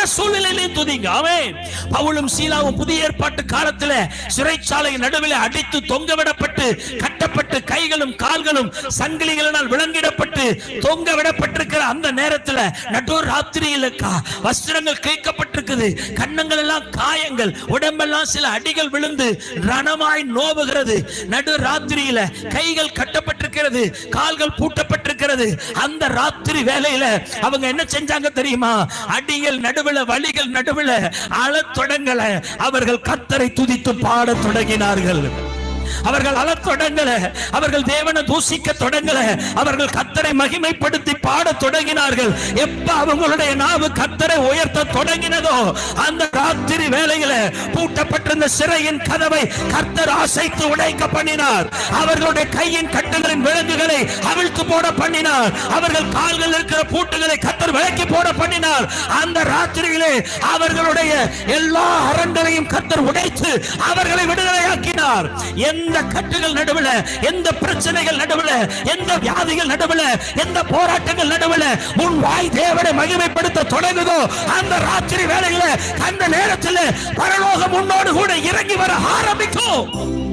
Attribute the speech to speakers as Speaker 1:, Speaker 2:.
Speaker 1: சூழ்நிலையிலும் துதிங்க. ஆமென். பவுலும் சீலாவும் புதிய ஏற்பாட்டு காலத்தில் சிறைச்சாலையின் நடுவில் அடித்து தொங்கவிடப்பட்டு கட்டப்பட்டு கைகளும் கால்களும் சங்கிலிகளினால் விலங்கிடப்பட்டு தொங்க விடப்பட்டிருக்கிற அந்த நேரத்தில் நடு ராத்திரியில் வஸ்திரங்கள் கிழிக்கப்பட்டிருக்குது, கன்னங்கள் எல்லாம் காயங்கள், உடம்பெல்லாம் சில அடிகள் விழுந்து ரணமாய் நோவுகிறது. நடு ராத்திரியில கைகள் கட்டப்பட்டிருக்கிறது, கால்கள் பூட்டப்பட்டிருக்கிறது. அந்த ராத்திரி வேளையில அவங்க என்ன செஞ்சாங்க தெரியுமா? அடிகள் நடுவில், வலிகள் நடுவில் அழத் தொடங்கல. அவர்கள் கர்த்தரை துதித்து பாடத் தொடங்கினார்கள். அவர்கள் அழத் தொடங்கல, அவர்கள் தேவனை தூசிக்க தொடங்கல, அவர்கள் கர்த்தரை மகிமைப்படுத்தி பாடத் தொடங்கினார்கள். எப்ப அவங்களுடைய நாவு கர்த்தரை உயர்த்த தொடங்கினதோ அந்த ராத்திரி வேளையில பூட்டப்பட்டிருந்த சிறையின் கதவை கர்த்தர் அசைத்து உடைக்க பண்ணினார். அவர்களுடைய கையின் கட்டுகளின் விலங்குகளை அவிழ்த்து போட பண்ணினார். அவர்கள் கால்கள் இருக்கிற பூட்டுகளை கர்த்தர் விலக்கி போட பண்ணினார். அந்த ராத்திரியிலே அவர்களுடைய எல்லா அரண்களையும் கர்த்தர் உடைத்து அவர்களை விடுதலையாக்கினார். எந்த கட்டுகள் நடுவில், எந்த பிரச்சனைகள் நடுவில், எந்த வியாதிகள் நடுவில், எந்த போராட்டங்கள் நடுவில் உன் வாய் தேவனை மகிமைப்படுத்த தொடங்குதோ அந்த ராத்திரி வேளையில அந்த நேரத்தில் பரலோகம் உன்னோடு கூட இறங்கி வர ஆரம்பிக்கும்.